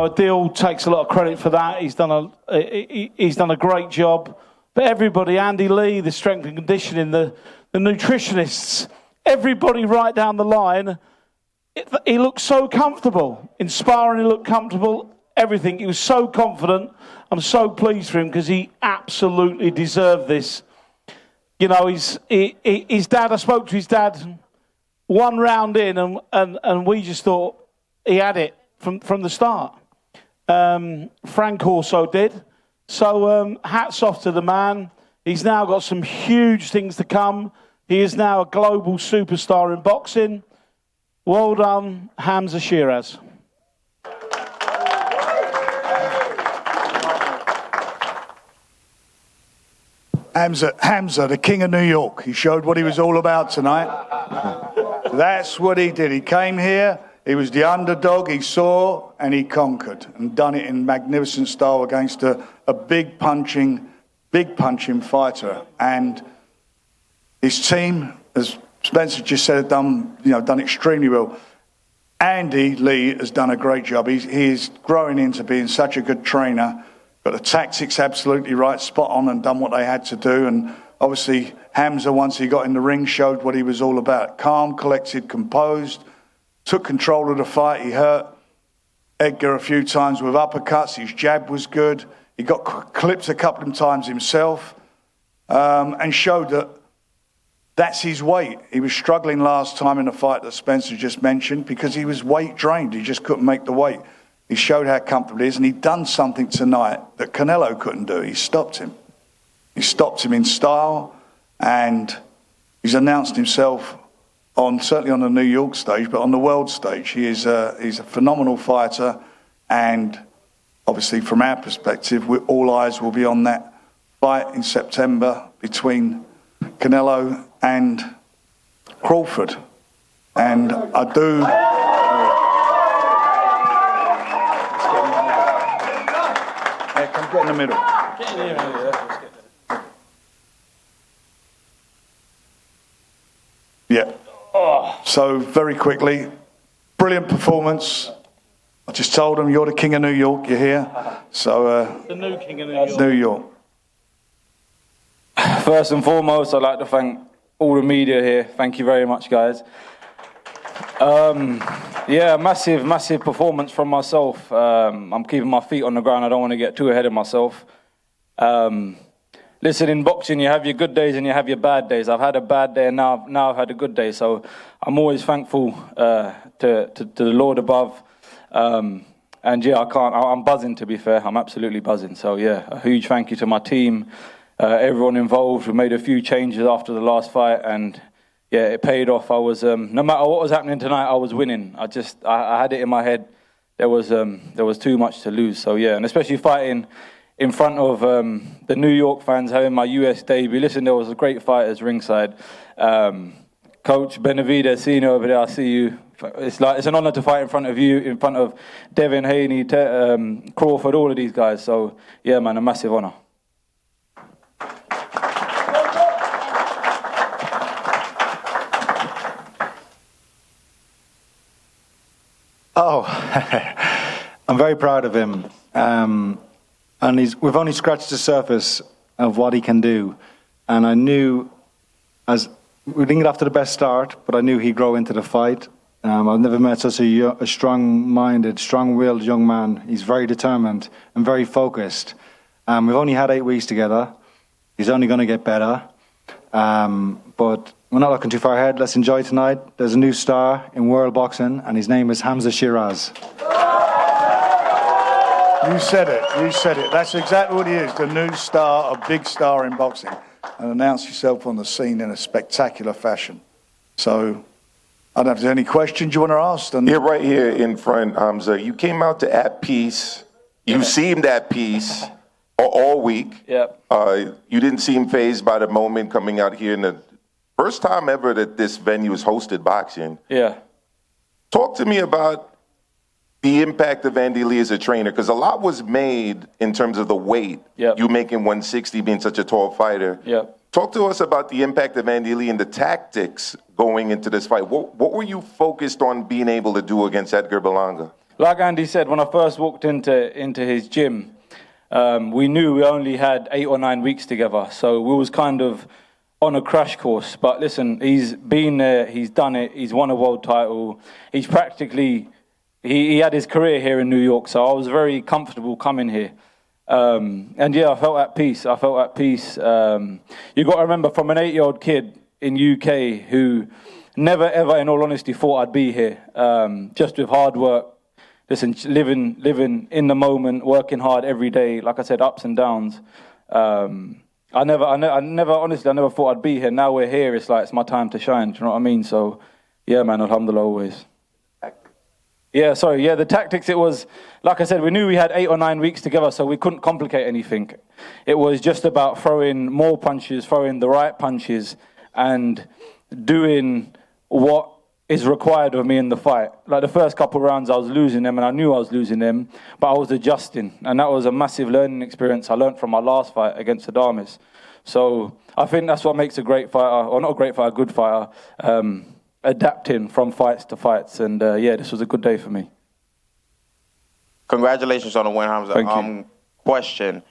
Adil takes a lot of credit for that. He's done a great job. But everybody, Andy Lee, the strength and conditioning, the nutritionists, everybody right down the line, he looked so comfortable. In sparring, he looked comfortable. Everything. He was so confident. I'm so pleased for him because he absolutely deserved this. You know, his dad, I spoke to his dad one round in, and we just thought he had it from the start. Frank also did. So hats off to the man. He's now got some huge things to come. He is now a global superstar in boxing. Well done, Hamzah Sheeraz. Hamzah, the King of New York. He showed what he was all about tonight. That's what he did. He came here, he was the underdog, he saw, and he conquered, and done it in magnificent style against a big punching fighter. And his team, as Spencer just said, done extremely well. Andy Lee has done a great job. He is growing into being such a good trainer. Got the tactics absolutely right, spot on, and done what they had to do. And obviously, Hamzah, once he got in the ring, showed what he was all about. Calm, collected, composed, took control of the fight. He hurt Edgar a few times with uppercuts. His jab was good. He got clipped a couple of times himself, and showed that that's his weight. He was struggling last time in the fight that Spencer just mentioned because he was weight drained. He just couldn't make the weight. He showed how comfortable he is, and he'd done something tonight that Canelo couldn't do. He stopped him. He stopped him in style, and he's announced himself certainly on the New York stage, but on the world stage. He's a phenomenal fighter, and obviously from our perspective, all eyes will be on that fight in September between Canelo and Crawford. And I do... Get in the middle. Get in here. Yeah. So very quickly, brilliant performance. I just told him, you're the King of New York. You're here. So the new King of New York. New York. First and foremost, I'd like to thank all the media here. Thank you very much, guys. Yeah, massive performance from myself. I'm keeping my feet on the ground. I don't want to get too ahead of myself. Listen, in boxing, you have your good days and you have your bad days. I've had a bad day, and now I've had a good day. So I'm always thankful to the Lord above. And yeah, I'm buzzing, to be fair. I'm absolutely buzzing. So yeah, a huge thank you to my team, everyone involved. We made a few changes after the last fight, and yeah, it paid off. I was, no matter what was happening tonight, I was winning. I had it in my head. There was too much to lose. So yeah, and especially fighting in front of the New York fans, having my US debut. Listen, there was great fighters ringside. Coach Benavidez, Senior over there, I see you. It's an honor to fight in front of you, in front of Devin Haney, Crawford, all of these guys. So yeah, man, a massive honor. Oh, I'm very proud of him. And we've only scratched the surface of what he can do. And I knew, as we didn't get off to the best start, but I knew he'd grow into the fight. I've never met such a strong-minded, strong-willed young man. He's very determined and very focused. We've only had 8 weeks together. He's only going to get better. But we're not looking too far ahead. Let's enjoy tonight. There's a new star in world boxing, and his name is Hamzah Sheeraz. You said it. That's exactly what he is, the new star, a big star in boxing. And announce yourself on the scene in a spectacular fashion. So, I don't know if there's any questions you want to ask. Yeah, right here in front, Hamzah. You came out to at peace. You seemed at peace all week. Yep. You didn't seem fazed by the moment coming out here in the first time ever that this venue has hosted boxing. Yeah. Talk to me about the impact of Andy Lee as a trainer, because a lot was made in terms of the weight. Yep. You making 160, being such a tall fighter. Yep. Talk to us about the impact of Andy Lee and the tactics going into this fight. What were you focused on being able to do against Edgar Berlanga? Like Andy said, when I first walked into his gym, we knew we only had 8 or 9 weeks together, so we was kind of on a crash course. But listen, he's been there, he's done it, he's won a world title, he's practically, he had his career here in New York, so I was very comfortable coming here. And yeah, I felt at peace. You got to remember, from an 8-year-old kid in UK who never ever, in all honesty, thought I'd be here, just with hard work, listen, living in the moment, working hard every day, like I said, ups and downs. I never thought I'd be here. Now we're here, it's like, it's my time to shine, do you know what I mean? So, yeah, man, alhamdulillah, always. The tactics, it was, like I said, we knew we had 8 or 9 weeks together, so we couldn't complicate anything. It was just about throwing more punches, throwing the right punches, and doing what is required of me in the fight. Like the first couple of rounds, I was losing them, and I knew I was losing them, but I was adjusting, and that was a massive learning experience I learned from my last fight against Adames. So I think that's what makes a great fighter, or not a great fighter, a good fighter, adapting from fights to fights, and this was a good day for me. Congratulations on the win, Hamzah. Thank you. Question: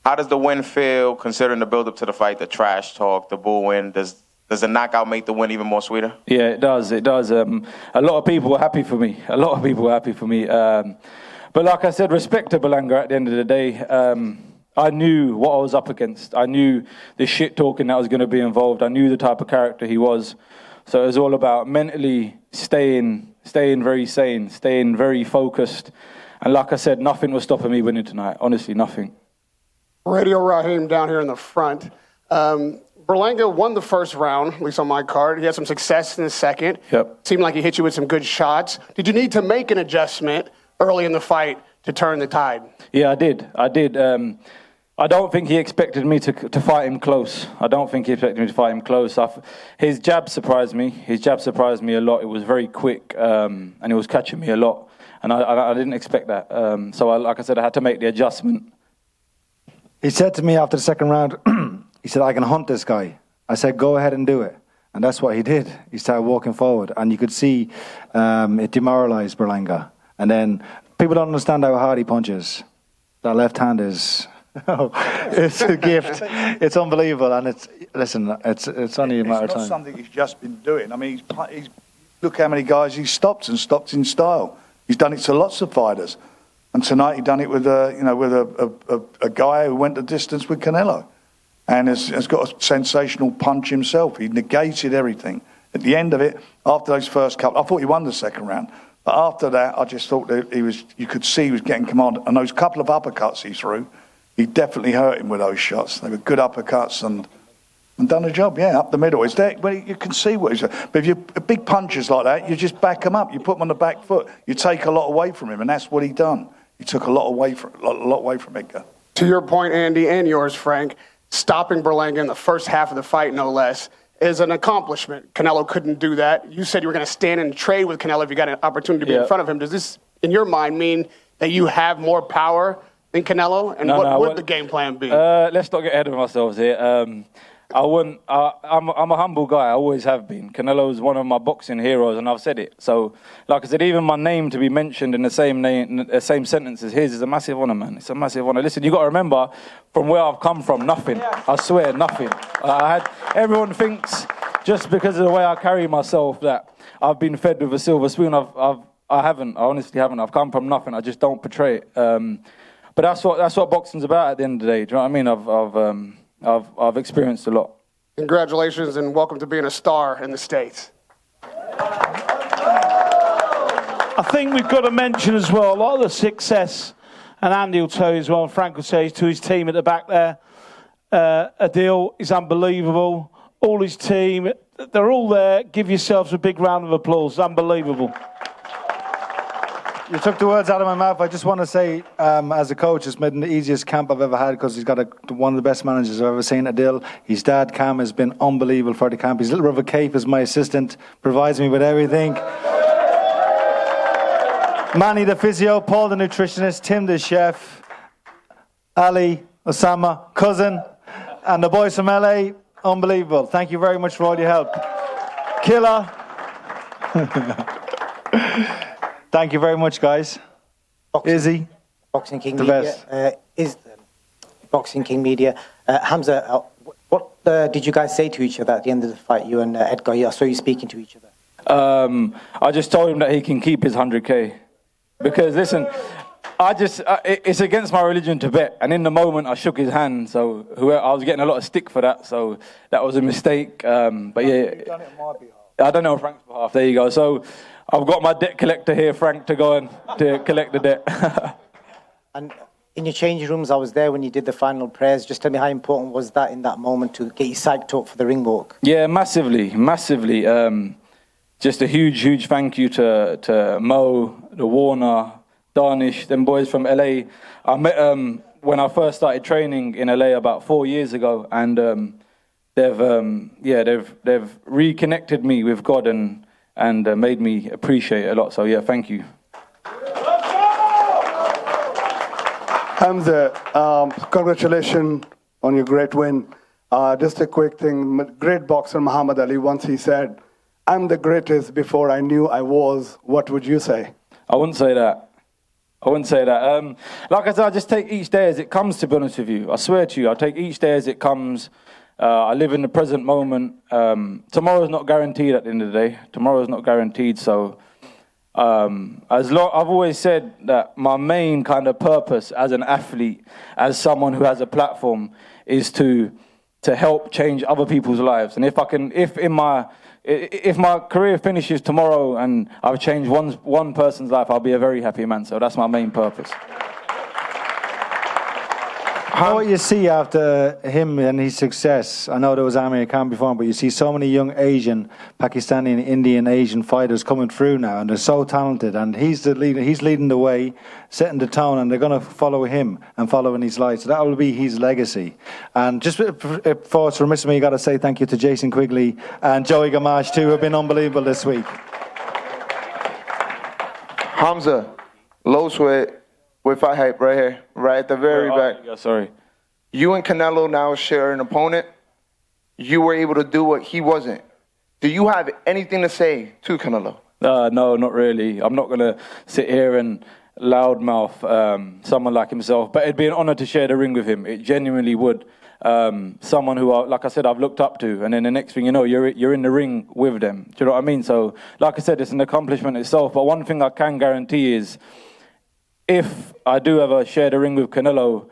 how does the win feel, considering the build-up to the fight, the trash talk, the booing? Does the knockout make the win even more sweeter? Yeah, it does. It does. A lot of people were happy for me. But like I said, respect to Berlanga at the end of the day. I knew what I was up against. I knew the shit talking that was going to be involved. I knew the type of character he was. So it was all about mentally staying very sane, staying very focused. And like I said, nothing was stopping me winning tonight. Honestly, nothing. Radio Raheem down here in the front. Berlanga won the first round, at least on my card. He had some success in the second. Yep. Seemed like he hit you with some good shots. Did you need to make an adjustment early in the fight to turn the tide? Yeah, I did. I don't think he expected me to fight him close. His jab surprised me. A lot. It was very quick, and it was catching me a lot. And I didn't expect that. Like I said, I had to make the adjustment. He said to me after the second round, he said, I can hunt this guy. I said, go ahead and do it. And that's what he did. He started walking forward. And you could see it demoralized Berlanga. And then people don't understand how hard he punches. That left hand is... it's a gift. It's unbelievable, and it's only a matter of time. It's not something he's just been doing. I mean, he's look how many guys he's stopped in style. He's done it to lots of fighters, and tonight he done it with a guy who went the distance with Canelo, and has got a sensational punch himself. He negated everything. At the end of it, after those first couple, I thought he won the second round, but after that, I just thought that you could see he was getting command, and those couple of uppercuts he threw. He definitely hurt him with those shots. They were good uppercuts and done the job, up the middle. It's there, well, you can see what he's doing. But if you're big punches like that, you just back him up. You put him on the back foot. You take a lot away from him, and that's what he done. He took a lot away from Edgar. To your point, Andy, and yours, Frank, stopping Berlanga in the first half of the fight, no less, is an accomplishment. Canelo couldn't do that. You said you were going to stand and trade with Canelo if you got an opportunity to be in front of him. Does this, in your mind, mean that you have more power than Canelo? And what would the game plan be? Let's not get ahead of ourselves here. I'm a humble guy. I always have been. Canelo is one of my boxing heroes, and I've said it. So, like I said, even my name to be mentioned in the same sentence as his is a massive honor, man. It's a massive honor. Listen, you got to remember, from where I've come from, nothing. I swear, nothing. Everyone thinks just because of the way I carry myself that I've been fed with a silver spoon. I haven't. I honestly haven't. I've come from nothing. I just don't portray it. But that's what boxing's about at the end of the day. Do you know what I mean? I've experienced a lot. Congratulations and welcome to being a star in the States. I think we've got to mention as well a lot of the success, and Andy will tell you as well, and Frank will say to his team at the back there. Adil is unbelievable. All his team, they're all there. Give yourselves a big round of applause. Unbelievable. You took the words out of my mouth. I just want to say, as a coach, it's been the easiest camp I've ever had because he's got one of the best managers I've ever seen, Adil. His dad, Cam, has been unbelievable for the camp. His little brother, Cape, is my assistant, provides me with everything. Manny, the physio, Paul, the nutritionist, Tim, the chef, Ali, Osama, cousin, and the boys from LA, unbelievable. Thank you very much for all your help. Killer. Thank you very much, guys. Izzy, Boxing King the Media is Boxing King Media. Hamzah, what did you guys say to each other at the end of the fight? You and Edgar. I saw you speaking to each other. I just told him that he can keep his 100K because listen, it's against my religion to bet, and in the moment I shook his hand, so I was getting a lot of stick for that, so that was a mistake. But yeah, You've done it on my behalf. I don't know on Frank's behalf. There you go. So I've got my debt collector here, Frank, to go and to collect the debt. And in your changing rooms, I was there when you did the final prayers. Just tell me how important was that in that moment to get you psyched up for the ring walk? Yeah, massively. Just a huge thank you to Mo, the Warner, Darnish, them boys from LA. I met when I first started training in LA about 4 years ago, and they've reconnected me with God and made me appreciate it a lot. So yeah, thank you. Hamzah, congratulations on your great win. Just a quick thing. Great boxer Muhammad Ali, once he said, "I'm the greatest before I knew I was." What would you say? I wouldn't say that. Like I said, I just take each day as it comes, to be honest with you. I swear to you, I take each day as it comes. I live in the present moment. Tomorrow's not guaranteed at the end of the day. Tomorrow's not guaranteed, so... I've always said that my main kind of purpose as an athlete, as someone who has a platform, is to help change other people's lives. And if my career finishes tomorrow and I've changed one person's life, I'll be a very happy man. So that's my main purpose. What you see after him and his success, I know there was Amir Khan before, but you see so many young Asian, Pakistani and Indian Asian fighters coming through now, and they're so talented, and he's the leader, he's leading the way, setting the tone, and they're going to follow him and follow in his light. So that will be his legacy. And just before it's remiss of me, you got to say thank you to Jason Quigley and Joey Gamache too, who have been unbelievable this week. Hamzah, low sweat. With fight hype right here, right at the very back. Sorry. You and Canelo now share an opponent. You were able to do what he wasn't. Do you have anything to say to Canelo? No, not really. I'm not going to sit here and loudmouth someone like himself, but it'd be an honor to share the ring with him. It genuinely would. Someone who, like I said, I've looked up to, and then the next thing you know, you're in the ring with them. Do you know what I mean? So, like I said, it's an accomplishment itself, but one thing I can guarantee is, if I do ever share the ring with Canelo,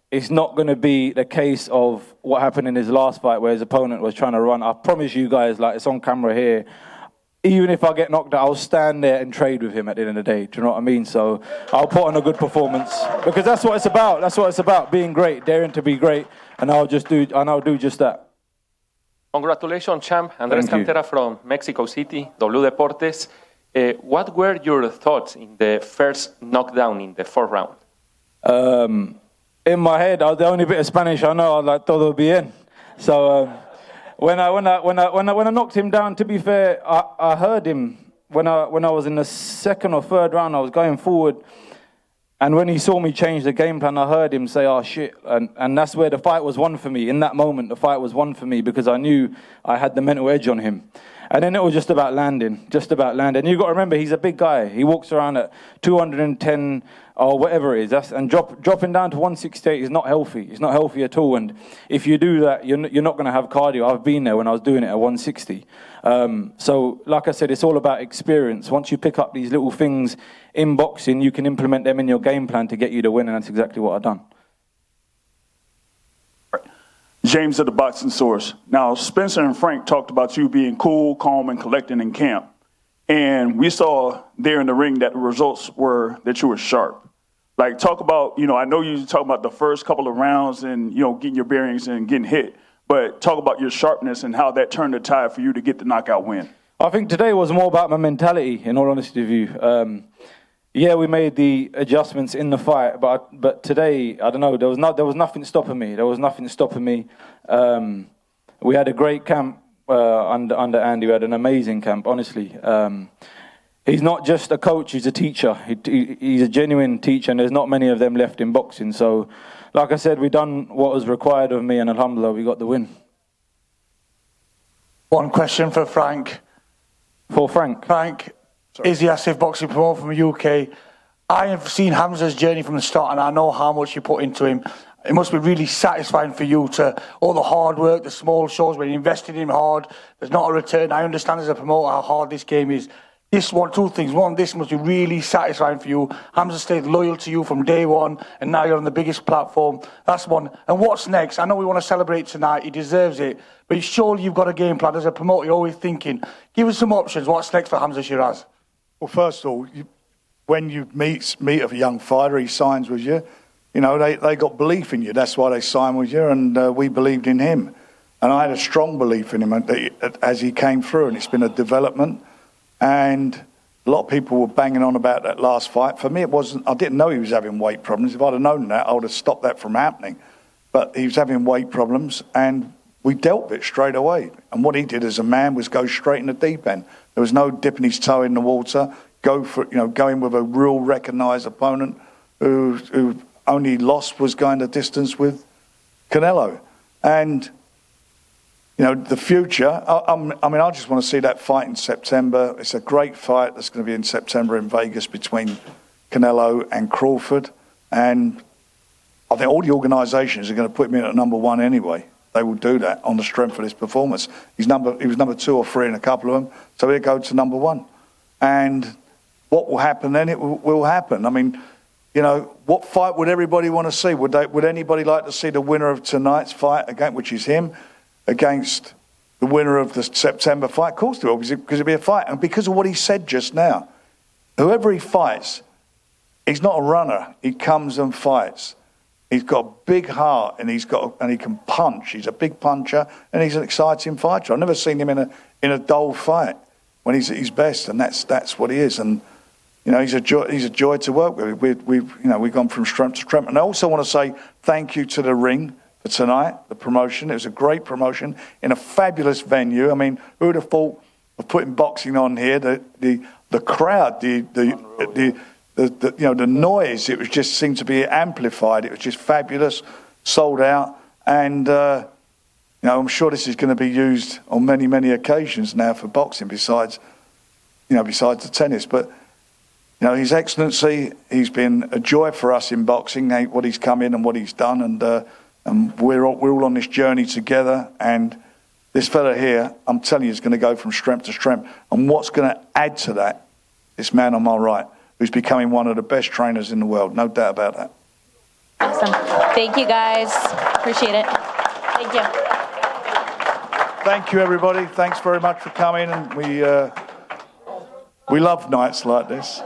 it's not going to be the case of what happened in his last fight where his opponent was trying to run. I promise you guys, like, it's on camera here. Even if I get knocked out, I'll stand there and trade with him at the end of the day. Do you know what I mean? So I'll put on a good performance because that's what it's about. That's what it's about, being great, daring to be great, and I'll do just that. Congratulations, champ. Andres Cantera from Mexico City, W Deportes. What were your thoughts in the first knockdown in the fourth round? In my head, the only bit of Spanish I know, I was like, todo bien. So when I knocked him down, to be fair, I heard him when I was in the second or third round. I was going forward, and when he saw me change the game plan, I heard him say, "Oh shit!" And that's where the fight was won for me. In that moment, the fight was won for me because I knew I had the mental edge on him. And then it was just about landing. You've got to remember, he's a big guy. He walks around at 210 or whatever it is. And dropping down to 168 is not healthy. It's not healthy at all. And if you do that, you're not going to have cardio. I've been there when I was doing it at 160. So, like I said, it's all about experience. Once you pick up these little things in boxing, you can implement them in your game plan to get you to win. And that's exactly what I've done. James of the Boxing Source. Now, Spencer and Frank talked about you being cool, calm, and collected in camp. And we saw there in the ring that the results were that you were sharp. Like, talk about, I know you talk about the first couple of rounds and, getting your bearings and getting hit. But talk about your sharpness and how that turned the tide for you to get the knockout win. I think today was more about my mentality, in all honesty with you. Yeah, we made the adjustments in the fight, but today, I don't know, there was nothing stopping me. We had a great camp under Andy. We had an amazing camp, honestly. He's not just a coach, he's a teacher. He's a genuine teacher, and there's not many of them left in boxing. So, like I said, we done what was required of me, and alhamdulillah, we got the win. One question for Frank. For Frank. Frank, Izzy Asif, boxing promoter from the UK. I have seen Hamzah's journey from the start, and I know how much you put into him. It must be really satisfying for you to all the hard work, the small shows where you invested in him hard. There's not a return. I understand as a promoter how hard this game is. This one, two things. One, this must be really satisfying for you. Hamzah stayed loyal to you from day one, and now you're on the biggest platform. That's one. And what's next? I know we want to celebrate tonight. He deserves it. But surely you've got a game plan. As a promoter, you're always thinking, give us some options. What's next for Hamzah Sheeraz? Well, first of all, when you meet a young fighter, he signs with you. You know, they got belief in you. That's why they signed with you, and we believed in him. And I had a strong belief in him as he came through, and it's been a development. And a lot of people were banging on about that last fight. For me, it wasn't. I didn't know he was having weight problems. If I'd have known that, I would have stopped that from happening. But he was having weight problems, and we dealt with it straight away. And what he did as a man was go straight in the deep end. There was no dipping his toe in the water. Go in with a real recognised opponent who only lost was going the distance with Canelo. And the future, I just want to see that fight in September. It's a great fight that's going to be in September in Vegas between Canelo and Crawford. And I think all the organisations are going to put him in at number one anyway. They will do that on the strength of this performance. He was number 2 or 3 in a couple of them, so he'll go to number 1. And what will happen then? It will happen. I mean, what fight would everybody want to see? Would anybody like to see the winner of tonight's fight, again, which is him, against the winner of the September fight? Of course they will, because it'll be a fight. And because of what he said just now, whoever he fights, he's not a runner. He comes and fights. He's got a big heart, and he can punch. He's a big puncher, and he's an exciting fighter. I've never seen him in a dull fight when he's at his best, and that's what he is. And he's a joy to work with. We've gone from strength to strength. And I also want to say thank you to the Ring for tonight, the promotion. It was a great promotion in a fabulous venue. I mean, who would have thought of putting boxing on here? The crowd, the noise. It was just seemed to be amplified. It was just fabulous, sold out, and I'm sure this is going to be used on many occasions now for boxing. Besides the tennis, but. His Excellency, he's been a joy for us in boxing, what he's come in and what he's done, and we're all on this journey together. And this fella here, I'm telling you, is going to go from strength to strength. And what's going to add to that, this man on my right, who's becoming one of the best trainers in the world, no doubt about that. Awesome. Thank you, guys. Appreciate it. Thank you. Thank you, everybody. Thanks very much for coming, and we love nights like this.